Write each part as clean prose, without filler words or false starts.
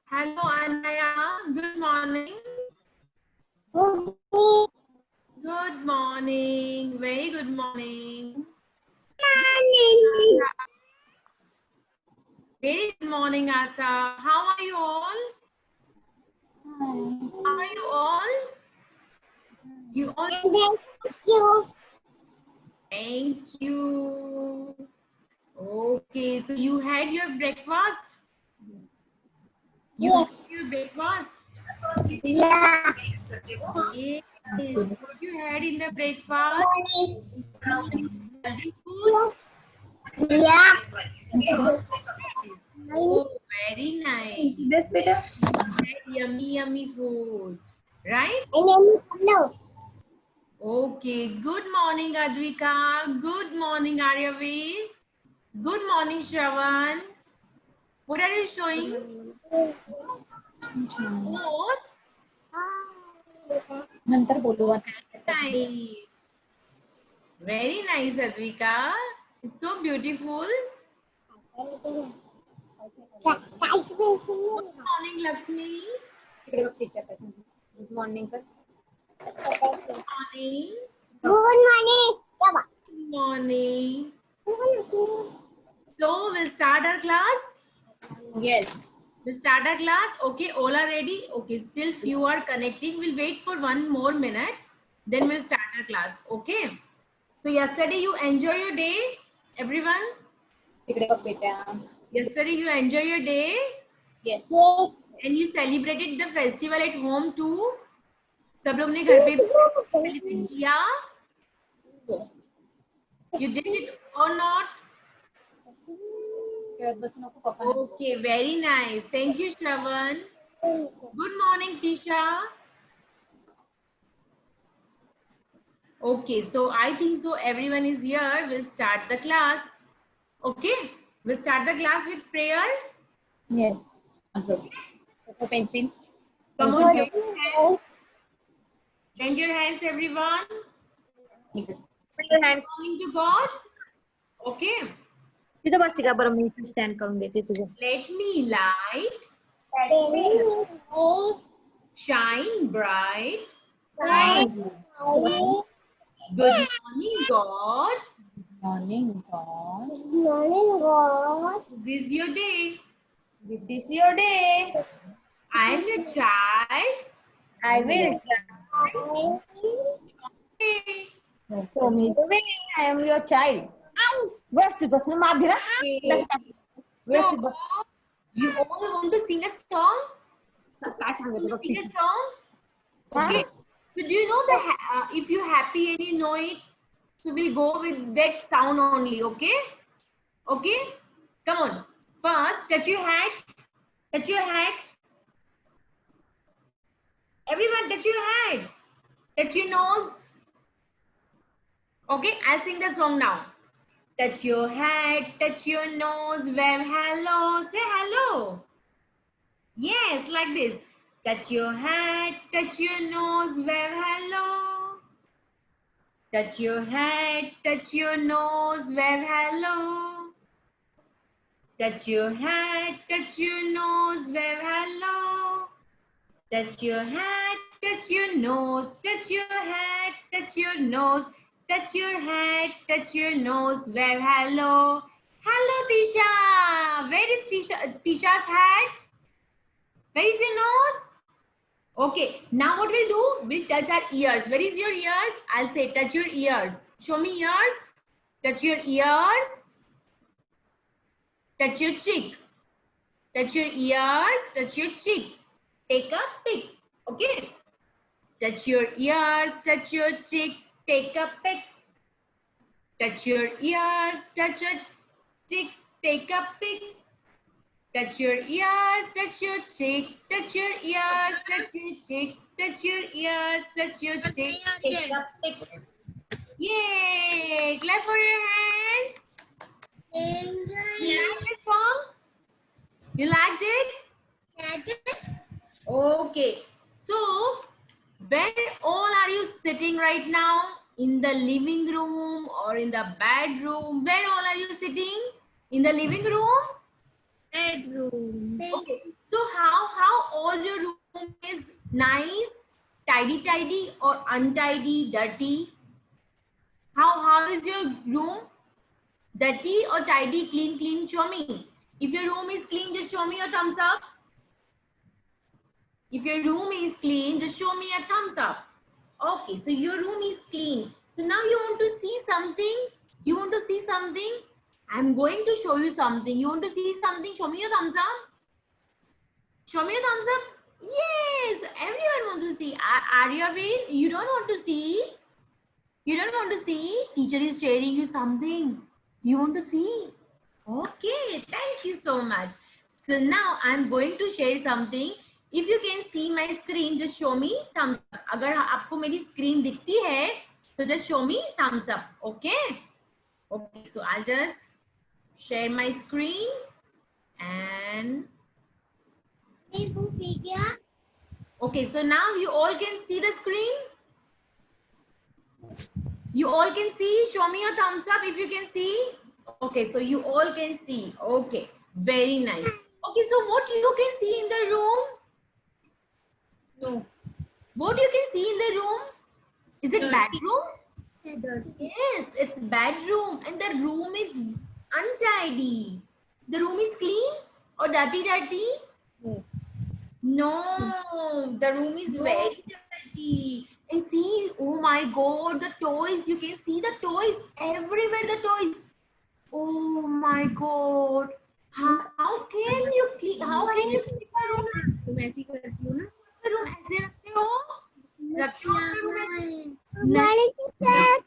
Hello, Anaya. Good morning. Good morning. Very good morning. Very good morning, Asa. How are you all? How are you all? You all? Thank you. Okay, so you had your breakfast? You had your breakfast? Yeah. Yes. What you had in the breakfast? Healthy food? Yeah. Oh, very nice. This better. Yummy, yummy food. Right? Hello. Okay. Good morning, Advika. Good morning, Aryavi. Good morning, Shravan. What are you showing? What? नंतर बोलू. Nice. Very nice, Advika. It's so beautiful. Good morning, Lakshmi. Good morning कर. Good morning. Good morning. Good morning. So, we'll start our class. Yes. We'll start our class. Okay, all are ready. Okay, still few are connecting. We'll wait for 1 more minute. Then we'll start our class. Okay. So, yesterday you enjoy your day, everyone. तिकडे बघ बेटा. Yesterday you enjoy your day. Yes. And you celebrated the festival at home too. सब लोग ने घर पे celebrate किया. You did it or not? खेळत बसू नको पप्पा. Okay, very nice. Thank you, Shravan. Good morning, Tisha. Okay, so I think so everyone is here. We'll start the class. Okay, we'll start the class with prayer. Yes. Pencil. Come on, bend your hands. Bend your hands, everyone. Put your hands. Calling to God. Okay. तिथं बस का बरं मी stand करून देते तुझं. Let me light shine bright. Good morning, God. Morning, God. This is your day. This is your day. I am your child. I will try. Okay. Show me the way. I am your child. व्यवस्थित बस ना माधुरा. व्यवस्थित बस. You all want to sing a song? काय सांगते बघ Sing a ती. song? Okay. So do you know if you're happy and you know it, so we'll go with that sound only, okay? Okay? Come on. First, touch your head. Touch your head. Everyone, touch your head. Touch your nose. Okay, I'll sing the song now. Touch your head, touch your nose, wave hello, say hello. Yes, like this. Touch your head, touch your nose, wave hello. Touch your head, touch your nose, wave hello. Touch your head, touch your nose, wave hello. Touch your head, touch your nose, touch your head, touch your nose, touch your head, touch your nose, wave hello. Hello, Tisha. Where is Tisha's head? Where is your nose? Okay, now what we'll do, we'll touch our ears. Where is your ears? I'll say touch your ears. Show me ears. Touch your ears. Touch your cheek. Touch your ears. Touch your cheek. Take a pic. Okay. Touch your ears. Touch your cheek. Take a pic. Touch your ears. Touch your cheek. Take a pic. Touch your ears, touch your cheek, touch your ears, touch your cheek, touch your ears, touch your cheek. Take a pic. Yay! Clap for your hands. You like this song? You liked it? Okay. So, where all are you sitting right now? In the living room or in the bedroom? Where all are you sitting? In the living room? Bedroom. Okay. So how all your room is nice, tidy, or untidy, dirty? How is your room? Dirty or tidy, clean? Show me. If your room is clean, just show me a thumbs up. If your room is clean, just show me a thumbs up. Okay, so your room is clean. So now you want to see something? You want to see something? I'm going to show you something. You want to see something? Show me your thumbs up. Show me your thumbs up. Yes, everyone wants to see. Aryaveen, you don't want to see? You don't want to see? Teacher is sharing you something. You want to see? Okay, thank you so much. So now I'm going to share something. If you can see my screen, just show me thumbs up. अगर आपको मेरी screen दिखती है, तो just show me thumbs up. Okay? Okay, so I'll just share my screen and okay, so now you all can see the screen. You all can see. Show me your thumbs up if you can see. Okay, so you all can see. Okay, very nice. Okay, so what you can see in the room? No. What you can see in the room? Is it bedroom? Yes, it's bedroom, and the room is untidy. The room is clean or dirty? No, the room is very dirty. And see, oh my God, the toys. You can see the toys everywhere. The toys. Oh my God. How can you keep? How can you keep the room? तुम ऐसी करती हो ना? The room ऐसे रखते हो? रखते हो अपने room ऐसे? हमारे teacher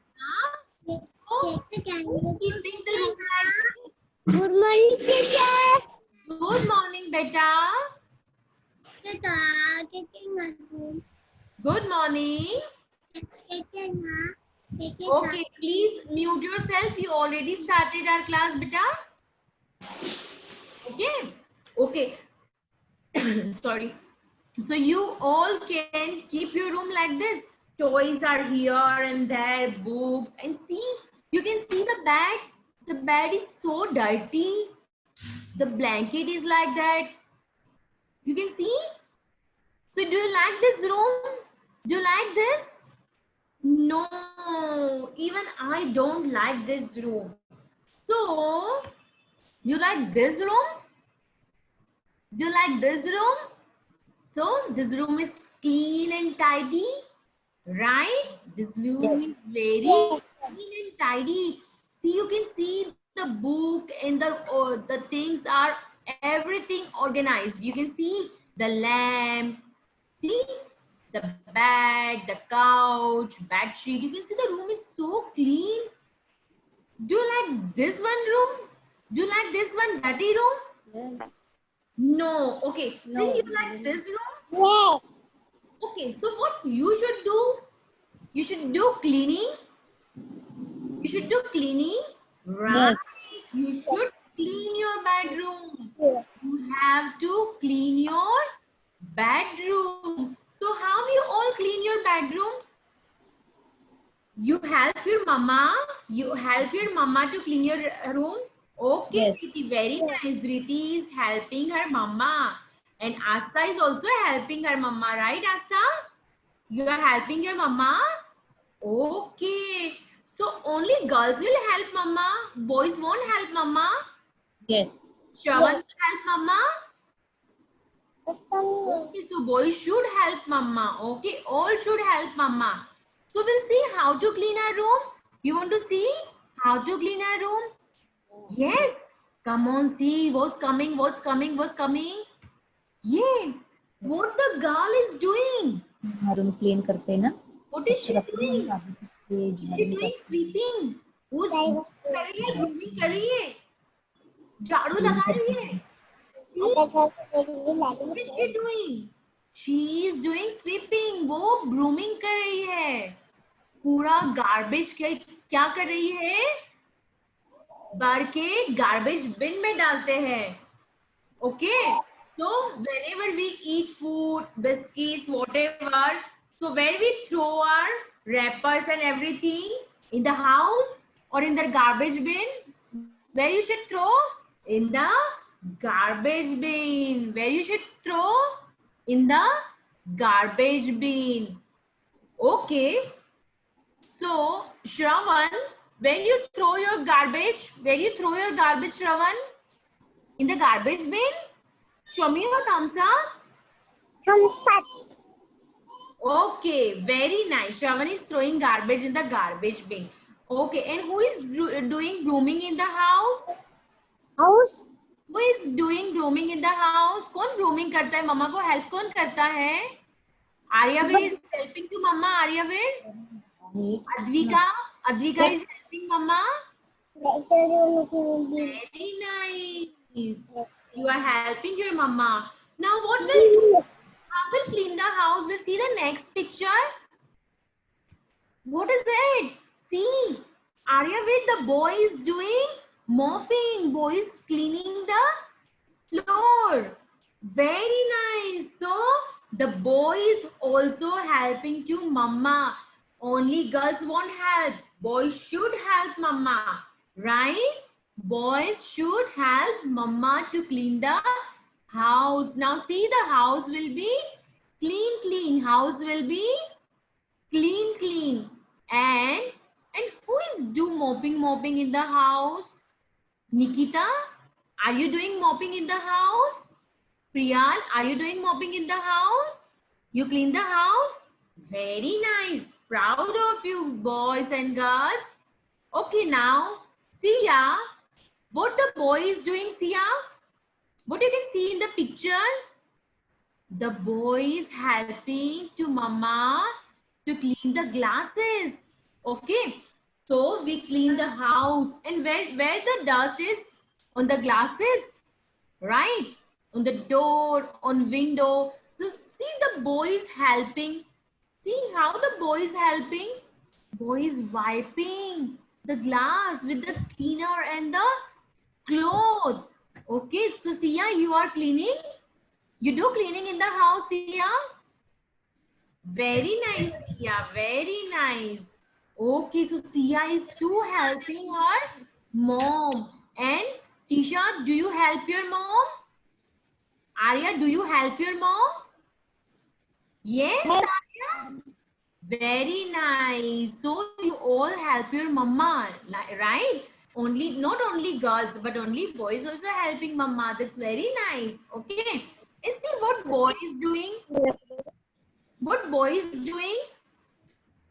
So, who's keeping the room like this? Good morning teacher Good morning, beta. Good morning. Okay, please mute yourself. You already started our class, beta. Okay. Okay. Sorry. So you all can keep your room like this. Toys are here and there, books, and see, you can see the bed. The bed is so dirty. The blanket is like that. You can see. So do you like this room? Do you like this? No, even I don't like this room. So, you like this room? Do you like this room? So, this room is clean and tidy, right? This room is very clean and tidy. See, you can see the book and the things are everything organized. You can see the lamp, see the bed, the couch, bed sheet. You can see the room is so clean. Do you like this one room? Do you like this one dirty room? No. Okay. No. Then you like this room? Yes. Okay. So what you should do? You should do cleaning. You should do cleaning. Right. You should clean your bedroom. You have to clean your bedroom. So how you all clean your bedroom? You help your mama. You help your mama to clean your room. Okay, Yes. Preeti, very nice. Riti is helping her mama. And Asa is also helping her mama, right, Asa? You are helping your mama? Okay. So only girls will help mama. Boys won't help mama. Yes. Shravan will help mama. Okay, so boys should help mama. Okay, all should help mama. So we'll see how to clean our room. You want to see how to clean our room? Yes. Come on, see what's coming, what's coming, what's coming. Yeah. What the girl is doing? Room clean करते हैं ना What is she doing? Is She doing sweeping. वो कर रही है, grooming कर रही है, झाड़ू लगा रही है. What is she doing? She is doing sweeping. वो brooming कर रही है. पूरा garbage क्या कर रही है? भर के garbage bin में डालते हैं. Okay. So whenever we eat food, biscuits, whatever, so where we throw our wrappers and everything, in the house or in the garbage bin, where you should throw? In the Garbage bin. Where you should throw? In the garbage bin. Okay. So, Shravan, when you throw your garbage, where you throw your garbage, Shravan? In the garbage bin? Show me your thumbs up. Thumbs up. Okay, very nice. Shravan is throwing garbage in the garbage bin. Okay, and who is doing grooming in the house? House. Who is doing grooming in the house? कौन grooming करता है? मम्मा को help कौन करता है? Aryaveer is helping to Mama. Aryaveer. Advika. Advika is helping Mama. Very nice. You are helping your Mama. Now what will do? How will clean the house? We'll see the next picture. What is it? See, Aryaveer, the boy is doing mopping. Boy is cleaning the floor. Very nice. So the boy is also helping to Mama. Only girls won't help. Boys should help Mama, right? Boys should help Mama to clean the house. Now see, the house will be clean. House will be clean. And who is do mopping in the house? Nikita, are you doing mopping in the house? Priyal, are you doing mopping in the house? You clean the house? Very nice. Proud of you, boys and girls. Okay, now, Sia, what the boy is doing, Sia? What you can see in the picture? The boy is helping to Mama to clean the glasses. Okay, so we clean the house. And where the dust is? On the glasses, right? On the door, on window. So see, the boy is helping. See how the boy is helping? Boy is wiping the glass with the cleaner and the cloth. Okay, so Sia, you are cleaning? You do cleaning in the house, Sia? Very nice, Sia. Very nice. Okay, so Sia is too helping her mom. And Tisha, do you help your mom? Arya, do you help your mom? Yes, Arya? Very nice. So you all help your mama, right? Not only girls, but only boys also helping mama. That's very nice. Okay. Let's see what boy is doing. What boy is doing?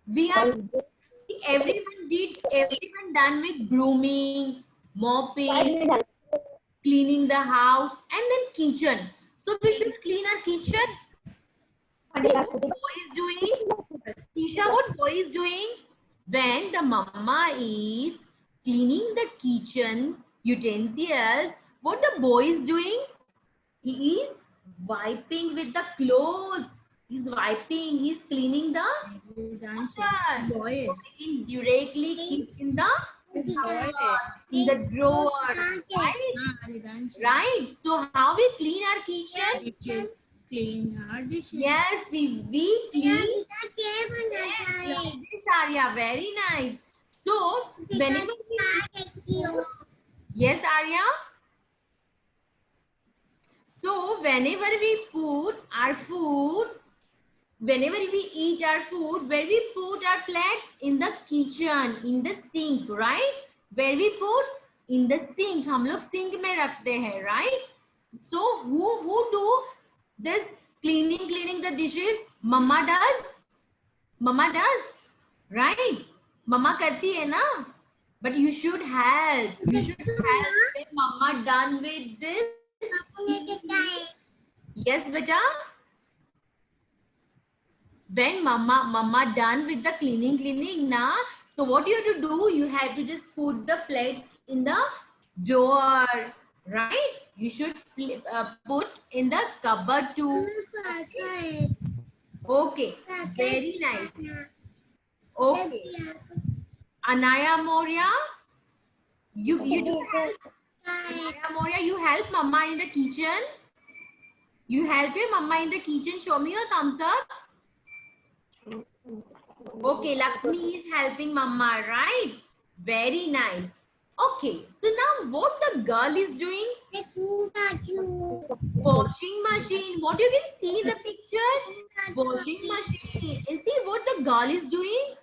We are everyone done with grooming, mopping, cleaning the house, and then kitchen. So we should clean our kitchen. See what boy is doing? Tisha, what boy is doing? When the mama is cleaning the kitchen utensils, what the boy is doing? He is wiping with the clothes. He's wiping. He's cleaning the boy. So he can directly keep in the drawer. Right? So how we clean our kitchen? Clean our dishes. Yes, we clean. Yes, Arya, very nice. So whenever yes, Arya. So whenever we put our food, whenever we eat our food, where we put our plates? In the kitchen, in the sink, right? Where we put? In the sink. हम लोग sink में रखते हैं, right? So who do this cleaning the dishes? Mama does, right? Mama करती है ना? But you should help. You should help when Mama done with this. Yes, beta. When Mama done with the cleaning, na. So what you have to do? You have to just put the plates in the drawer, right? You should put in the cupboard too. Okay, very nice. Okay, Anaya Moria, you do help. Anaya Moria, you help Mama in the kitchen. You help your Mama in the kitchen. Show me your thumbs up. Okay, Lakshmi is helping Mama, right? Very nice. Okay, so now what the girl is doing? Washing machine. What you can see in the picture? Washing machine. You see what the girl is doing?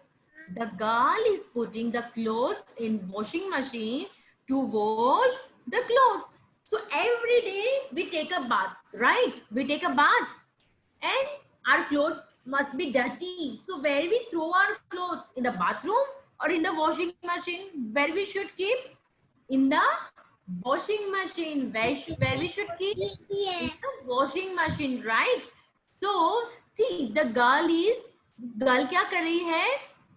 The girl is putting the clothes in washing machine to wash the clothes. So every day we take a bath, right? We take a bath and our clothes must be dirty. So where we throw our clothes? In the bathroom or in the washing machine? Where we should keep? In the washing machine. Where we should keep? In the washing machine, right? So see, the girl क्या कर रही है?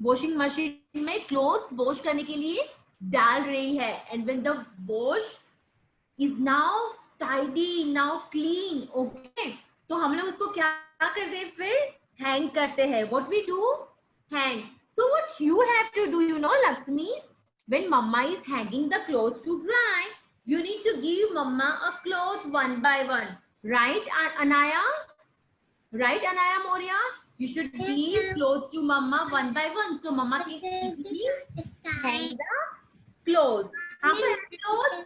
Washing machine में clothes wash करने के लिए डाल रही है. And when the wash is now tidy, now clean, okay? तो हम लोग उसको क्या करते हैं फिर? Hang करते हैं. What we do? Hang. So what you have to do, you know, Lakshmi? When mama is hanging the clothes to dry, you need to give mama a cloth one by one. Right, Anaya? Right, Anaya Moria? You should give clothes to mama one by one. So mama can easily hang the clothes. How to hang clothes?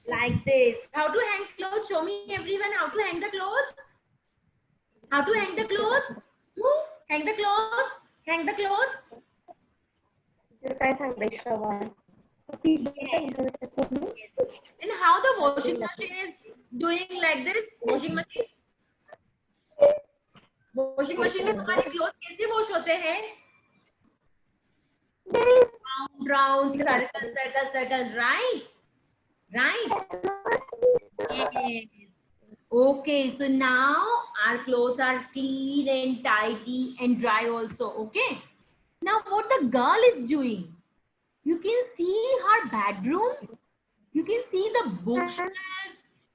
Like this. How to hang clothes? Show me everyone how to hang the clothes. How to hang the clothes? Who? Hang the clothes. Hang the clothes. Yes. And how the washing machine is doing like this? Washing machine में हमारे clothes कैसे wash होते हैं? Round, round, circle, circle, circle. Right? Right? Yes. Okay, so now our clothes are clean and tidy and dry also. Okay. Now what the girl is doing? You can see her bedroom. You can see the bookshelf.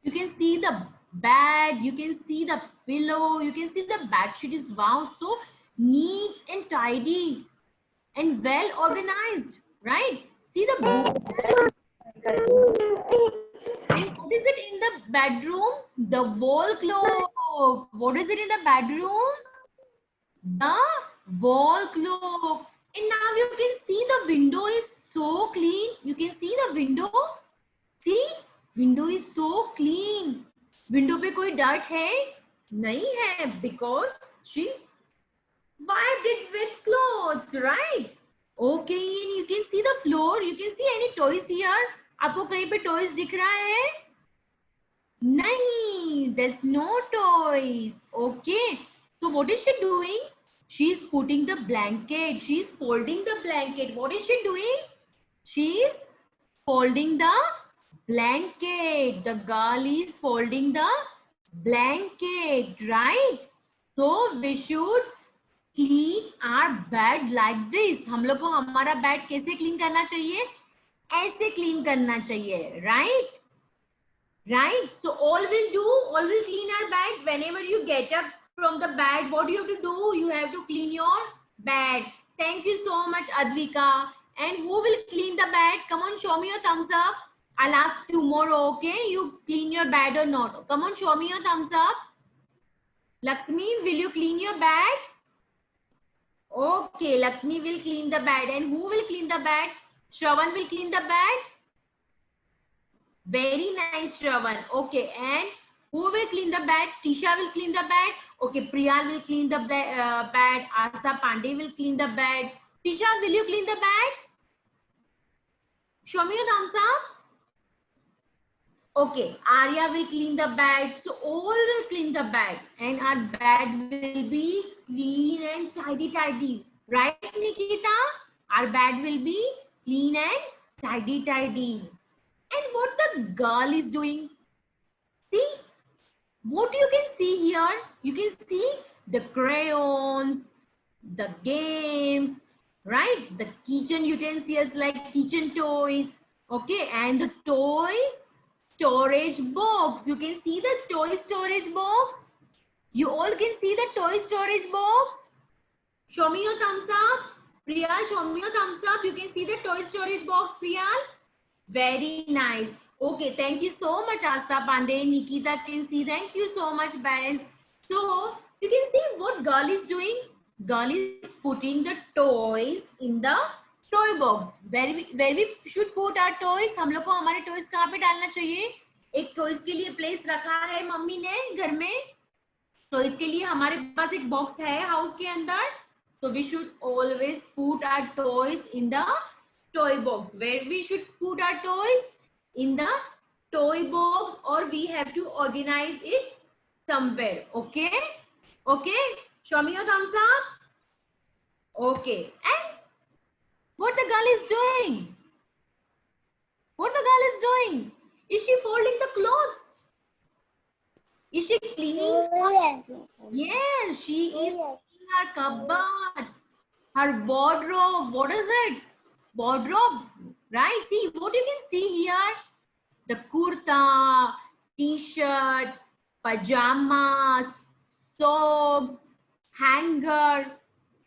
You can see the bed. You can see the pillow. You can see the bed sheet is wow, so neat and tidy and well organized, right? See the book. And what is it in the bedroom? The wall clock. What is it in the bedroom? The wall clock. And now you can see the window is so clean. You can see the window. See, window is so clean. Window पे कोई dirt है? नहीं है, because she wiped it with clothes, right? Okay, and you can see the floor. You can see any toys here. आपको कहीं पे toys दिख रहा है? नहीं, there's no toys. Okay, so what is she doing? She's putting the blanket. She's folding the blanket. What is she doing? She's folding the blanket. The girl is folding the blanket, right? So we should clean our bed like this. हम लोग को हमारा bed कैसे clean करना चाहिए? ऐसे clean करना चाहिए, right? Right? So all will clean our bed. Whenever you get up from the bed, what do you have to do? You have to clean your bed. Thank you so much, Advika. And who will clean the bed? Come on, show me your thumbs up. I'll ask tomorrow, okay? You clean your bed or not? Come on, show me your thumbs up. Lakshmi, will you clean your bed? Okay, Lakshmi will clean the bed. And who will clean the bed? Shravan will clean the bed. Very nice, Shravan. Okay, and who will clean the bed? Tisha will clean the bed. Okay, Priyal will clean the bed. Asa Pandey will clean the bed. Tisha, will you clean the bed? Show me your thumbs up. Okay, Arya will clean the bed. So all will clean the bed. And our bed will be clean and tidy. Right, Nikita? Our bed will be clean and tidy. And what the girl is doing? See, what you can see here? You can see the crayons, the games, right? The kitchen utensils like kitchen toys, okay? And the toys storage box. You can see the toy storage box. You all can see the toy storage box. Show me your thumbs up. Priyal, show me your thumbs up. You can see the toy storage box, Priyal. Very nice. Okay, thank you so much, Asta Pandey. Nikita can see. Thank you so much, parents. So, you can see what girl is doing. Girl is putting the toys in the toy box, where we should put our toys. हम लोग को हमारे toys कहाँ पे डालना चाहिए? एक toys के लिए प्लेस रखा है मम्मी ने घर में, टॉयज के लिए हमारे पास एक बॉक्स है हाउस के अंदर. So we should always put our toys in the toy box. Where we should put our toys? In the toy box, or we have to organize it somewhere. Okay? Okay? Show me your thumbs up. Okay. And what the girl is doing? What the girl is doing? Is she folding the clothes? Is she cleaning? Yes, she is cleaning her cupboard, her wardrobe. What is it? Wardrobe, right? See what you can see here: the kurta, t-shirt, pajamas, socks, hanger.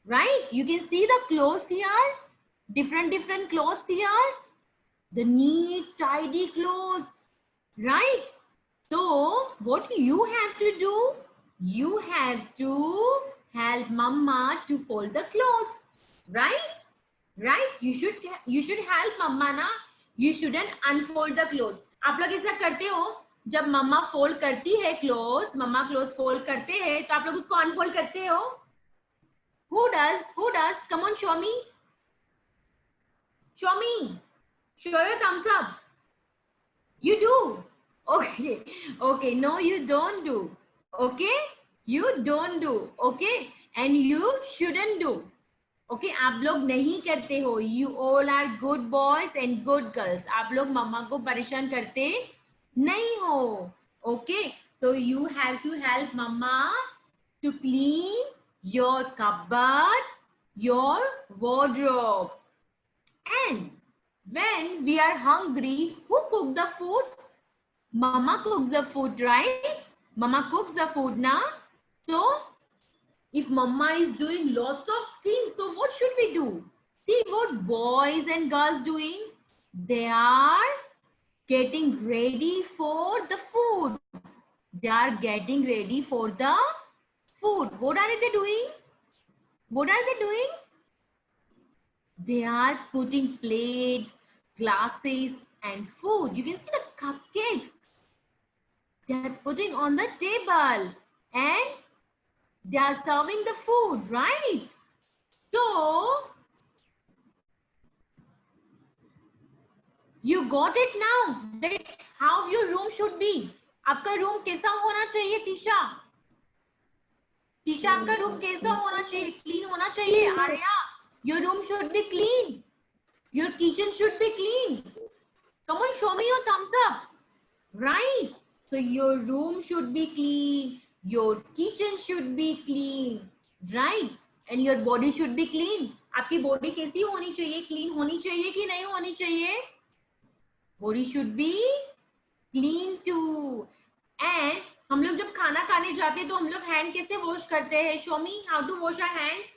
Right? You can see the clothes here. Different clothes here. The neat, tidy clothes. Right? So, what you have to do? You have to help mama to fold the clothes, right? Right? You should help mama ना. You shouldn't unfold the clothes. आप लोग ऐसा करते हो जब मम्मा fold करती है clothes, मम्मा clothes fold करते हैं तो आप लोग उसको अनफोल्ड करते हो? Who does? Who does? Come on, show me. Show me. Show your thumbs up. You do. Okay, okay, no you don't do. Okay, you don't do. Okay, and you shouldn't do. Okay, आप लोग नहीं करते हो. You all are good boys and good girls. आप लोग मम्मा को परेशान करते नहीं हो. Okay, so you have to help mama to clean your cupboard, your wardrobe. And when we are hungry, who cook the food? Mama cooks the food, right? Mama cooks the food now. So, if mama is doing lots of things, so what should we do? See what boys and girls doing? They are getting ready for the food. They are getting ready for the food. What are they doing? What are they doing? They are putting plates, glasses, and food. You can see the cupcakes. They are putting on the table and they are serving the food, right? So, you got it now that how your room should be. आपका room कैसा होना चाहिए तीशा? तीशा आपका room कैसा होना चाहिए? Clean होना चाहिए. Arya, your room should be clean. Your kitchen should be clean. Come on, show me your thumbs up. Right? So your room should be clean, your kitchen should be clean, right? And your body should be clean. आपकी body कैसी होनी चाहिए? Clean होनी चाहिए कि नहीं होनी चाहिए? Body should be clean too. And हम लोग जब खाना खाने जाते हैं तो हम लोग hand कैसे wash करते हैं? Show me how to wash our hands.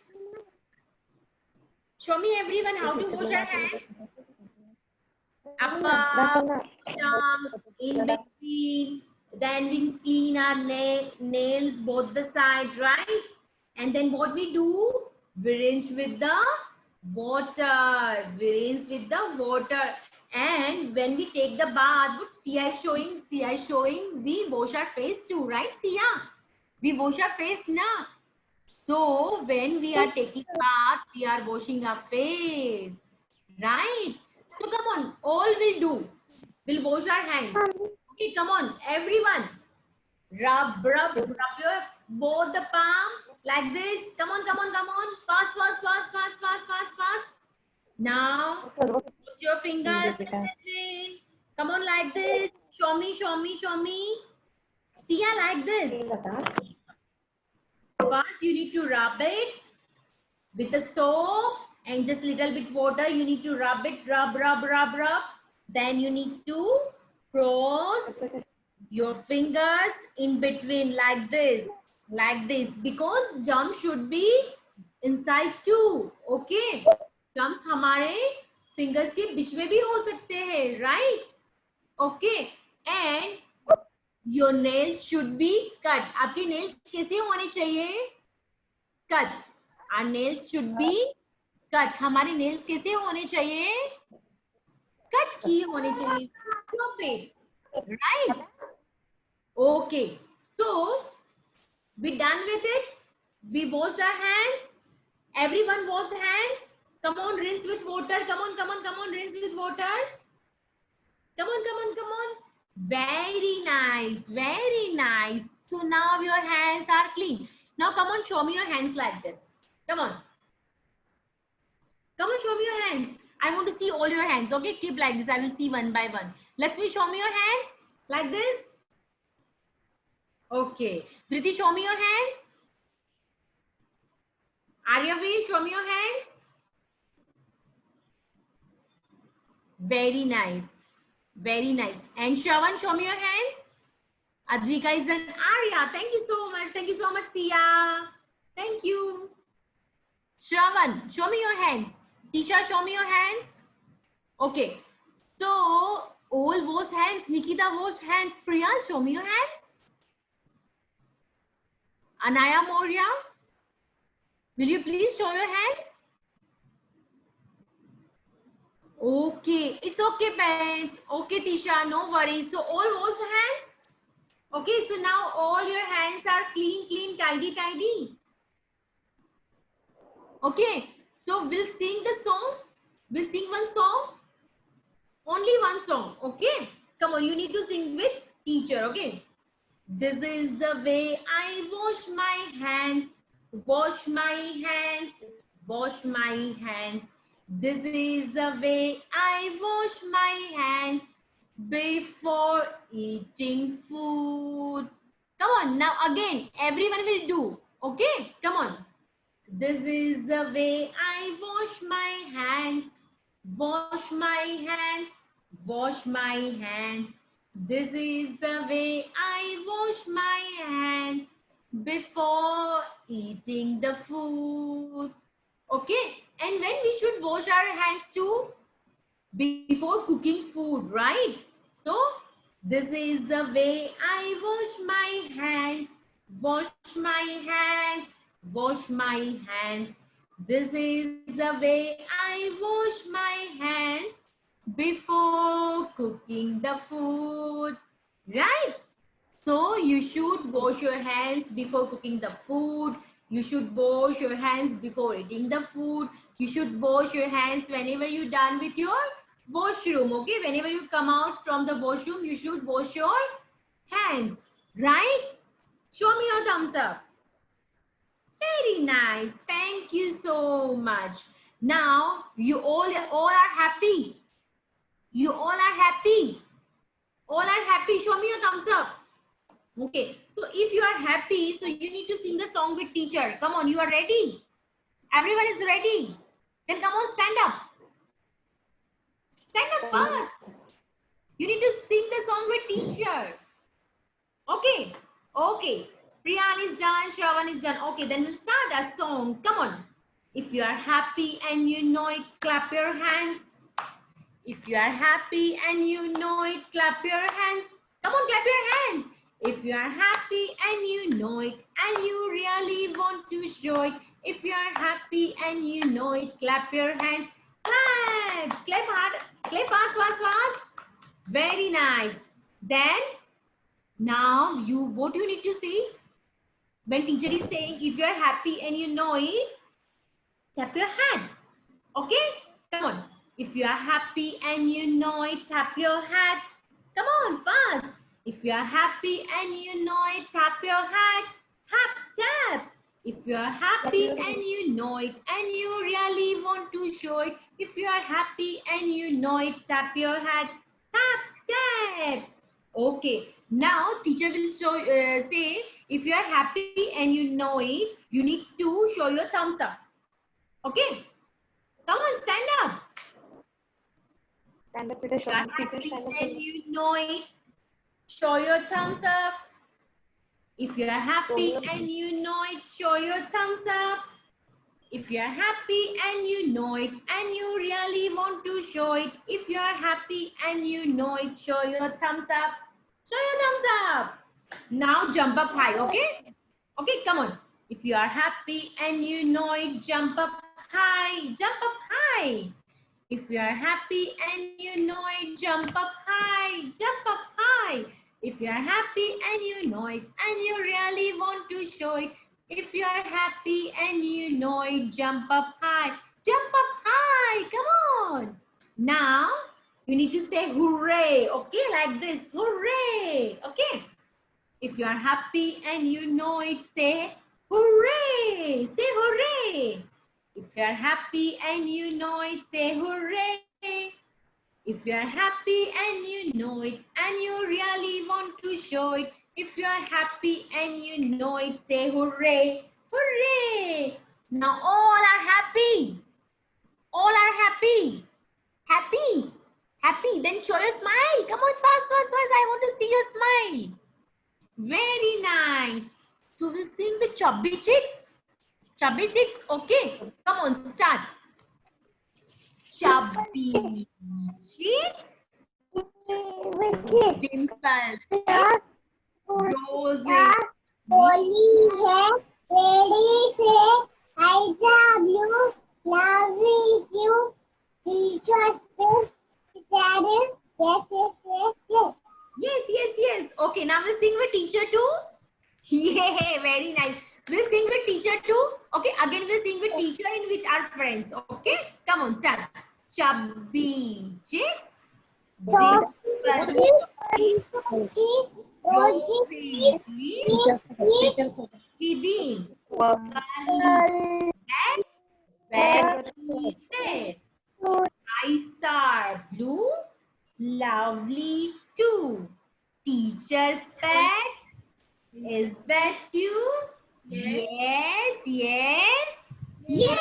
Show me everyone how to wash our hands. Up, down, in between. Then we clean our nails both the side, right? And then what we do? We rinse with the water. We rinse with the water. And when we take the bath, what Sia is showing, we wash our face too, right, Sia? We wash our face now. So when we are taking bath, we are washing our face, right? So come on, all will do. We'll wash our hands. Okay, come on, everyone. Rub your both the palm like this. Come on. Fast. Now, put your fingers in the drain. Come on, like this. Show me. See, like this. First, you need to rub it with the soap and just little bit water. You need to rub it, rub. Then you need to cross your fingers in between like this, because germs should be inside too. Okay, germs हमारे fingers के बीच में भी हो सकते हैं, right? Okay, and your nails should be cut. आपके nails कैसे होने चाहिए? Cut. Our nails should be cut, हमारे नेल्स कैसे होने चाहिए? कट किए होने चाहिए, Stop it. Right? Okay. So we done with it. We washed our hands. Everyone washed hands. Come on, rinse with water. Come on, come on, come on, rinse with water. Come on, come on, come on. Very nice, very nice. So now your hands are clean. Now come on, show me your hands like this. Come on. Come on, show me your hands. I want to see all your hands. Okay, keep like this. I will see one by one. Lakshmi, show me your hands like this. Okay. Dhriti, show me your hands. Aryavi, show me your hands. Very nice. Very nice. And Shravan, show me your hands. Adrika is an Arya. Thank you so much. Thank you so much, Sia. Thank you. Shravan, show me your hands. Tisha, show me your hands. Okay. So, all washed hands. Nikita washed hands. Priya, show me your hands. Anaya Moria, will you please show your hands? Okay, it's okay, parents. Okay, Tisha, no worries. So all washed hands. Okay, so now all your hands are clean, clean, tidy, tidy. Okay, so we'll sing the song. We'll sing one song. Only one song. Okay, come on, you need to sing with teacher. Okay. This is the way I wash my hands. Wash my hands. Wash my hands. This is the way I wash my hands before eating food. Come on, now again, everyone will do. Okay, come on. This is the way I wash my hands. Wash my hands. Wash my hands. This is the way I wash my hands before eating the food. Okay, and when we should wash our hands too? Before cooking food, right? So, this is the way I wash my hands. Wash my hands. Wash my hands. This is the way I wash my hands before cooking the food, right? So you should wash your hands before cooking the food. You should wash your hands before eating the food. You should wash your hands whenever you're done with your washroom. Okay, whenever you come out from the washroom, you should wash your hands, right? Show me your thumbs up. Very nice. Thank you so much. Now you all are happy. You all are happy. All are happy. Show me your thumbs up. Okay. So if you are happy, so you need to sing the song with teacher. Come on, you are ready. Everyone is ready. Then come on, stand up. Stand up fast. You need to sing the song with teacher. Okay. Okay. Priyan is done. Shravan is done. Okay, then we'll start our song. Come on. If you are happy and you know it, clap your hands. If you are happy and you know it, clap your hands. Come on, clap your hands. If you are happy and you know it and you really want to show it. If you are happy and you know it, clap your hands. Clap. Clap hard. Clap fast, fast, fast. Very nice. Then, now what you need to see? When teacher is saying, if you are happy and you know it, tap your hand. Okay? Come on. If you are happy and you know it, tap your hat. Come on, fast. If you are happy and you know it, tap your hat. Tap, tap. If you are happy and you know it and you really want to show it. If you are happy and you know it, tap your hat. Tap, tap. Okay. Now teacher will show, say, if you are happy and you know it, you need to show your thumbs up. Okay? Come on, stand up. Stand up, teacher. If you are happy and you know it, show your thumbs up. If you are happy and you know it, show your thumbs up. If you are happy and you know it and you really want to show it. If you are happy and you know it, show your thumbs up. Show your thumbs up. Now jump up high, okay? Okay, come on. If you are happy and you know it, jump up high, jump up high. If you are happy and you know it, jump up high, jump up high. If you are happy and you know it and you really want to show it, if you are happy and you know it, jump up high, jump up high. Come on. Now you need to say hooray, okay, like this, hooray, okay. If you are happy and you know it, say hooray, say hooray. If you are happy and you know it, say hooray. If you are happy and you know it and you really want to show it, if you are happy and you know it, say hooray, hooray. Now all are happy. All are happy. Happy. Happy. Then show your smile. Come on, fast, fast, fast. I want to see your smile. Very nice. So we'll sing the chubby chicks. Chubby chicks. Okay. Come on, start. Chubby cheeks, dimple, roses, Holi है ready से I love you love you teachers पे sad yes yes. Okay, now we'll sing with teacher too. Yeah, very nice. We'll sing with teacher too. Okay, again we'll sing with teacher and with our friends. Okay, come on, start. Chubby chicks, dimple, Kidin, eyes are blue, lovely too. Teacher's pet, is that you? Yes, yes, yes.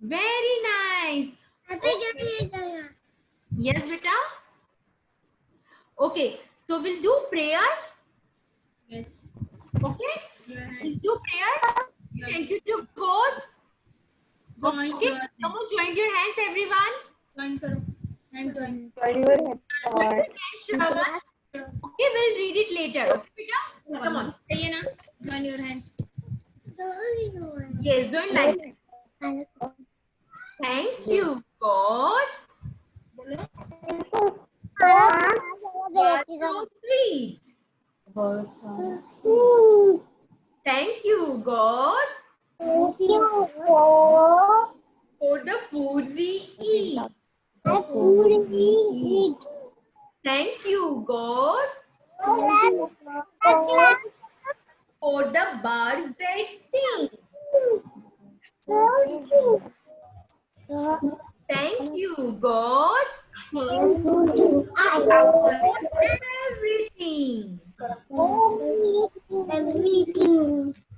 Very nice. Yes, beta. Okay, so we'll do prayer. Yes. Okay, we'll do prayer. Thank you to God. Join Okay, your come on, join your hands, everyone. Join करो. And join. Join your hands, Shravan. Okay, we'll read it later. Okay, beta? Come on. चाहिए ना? Join your hands. Yes, join like this. Thank you, God. So sweet. Thank you, God, for the food we eat. Thank you, God, for the birds that sing. Thank you, God, for everything.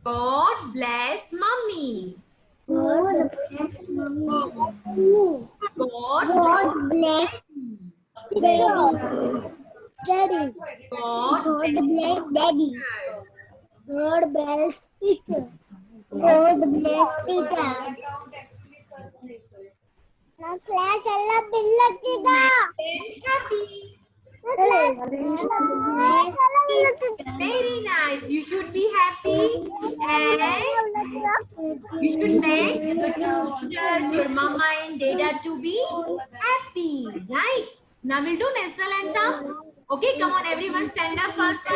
God bless mommy. God bless Daddy. God God bless bless Daddy. us. God bless teacher. God bless teacher. Na class alla bill kiga. And happy. Very nice. You should be happy and you should make your teachers, your mama and dada to be happy, right? Now we'll do national anthem. Okay, come on everyone, stand up first.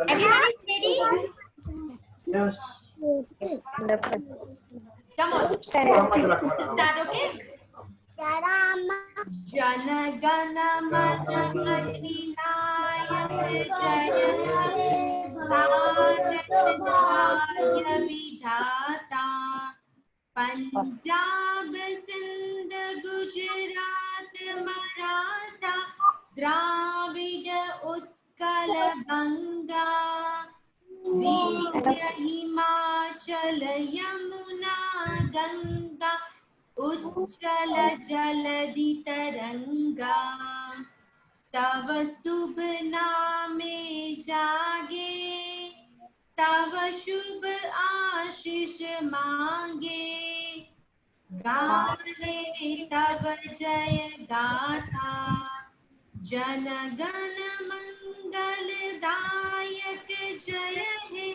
Everyone is ready? Yes. Come on. Start, okay? Jana Gana Mana Adhinayaka Jaya Bharat Vidhata Punjab Sindh Gujarat Maratha Dravida Utkal Banga Vindhya Himachal Yamuna Ganga उज्जल जलधि तरंगा तव शुभ नामे जागे तव शुभ आशीष मांगे गाहे तव जय गाथा जन गण मंगलदायक जय हे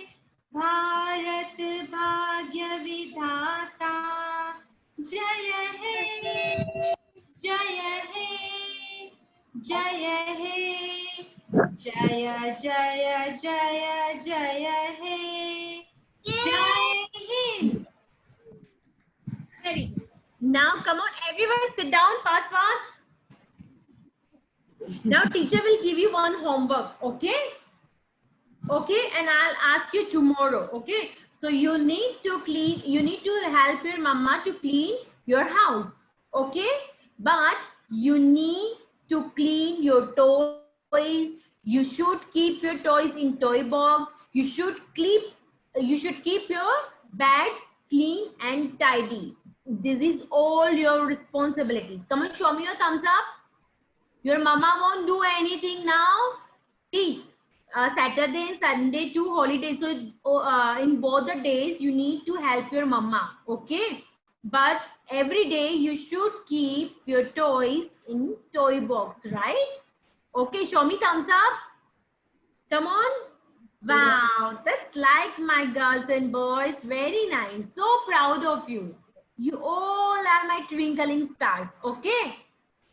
भारत भाग्य विधाता जय हे जय हे जय हे जय जय जय जय हे जय Hind. Very good. Now come on everyone, sit down fast. Now teacher will give you one homework, okay? Okay, and I'll ask you tomorrow, okay? So you need to help your mama to clean your house, okay? But you need to clean your toys. You should keep your toys in toy box. You should keep your bed clean and tidy. This is all your responsibilities. Come on, show me your thumbs up. Your mama won't do anything now. See, Saturday and Sunday, 2 holidays. So in both the days, you need to help your mama. Okay. But every day you should keep your toys in toy box, right? Okay. Show me thumbs up. Come on. Wow. That's like my girls and boys. Very nice. So proud of you. You all are my twinkling stars. Okay.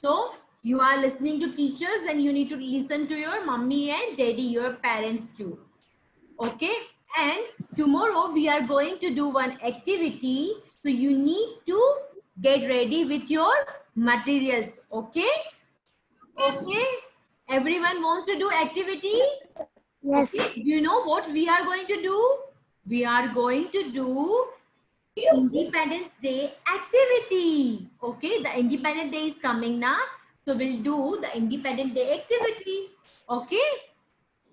So you are listening to teachers and you need to listen to your mommy and daddy, your parents too. Okay. And tomorrow we are going to do one activity. So you need to get ready with your materials. Okay. Okay. Everyone wants to do activity? Yes. Okay. Do you know what we are going to do? We are going to do Independence Day activity. Okay, the Independence Day is coming now. So we'll do the Independence Day activity. Okay.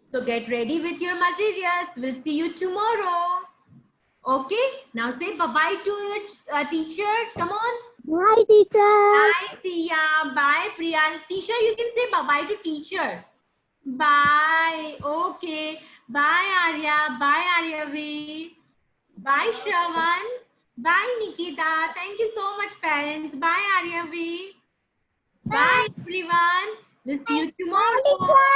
So get ready with your materials. We'll see you tomorrow. Okay. Now say bye-bye to your teacher. Come on. Bye, teacher. Bye, Siya. Bye, Priya. Teacher, you can say bye-bye to teacher. Bye. Okay. Bye, Arya. Bye, Aryavi. Bye, Shravan. Bye, Nikita. Thank you so much, parents. Bye, Aryavi. Bye, everyone. We'll see you tomorrow.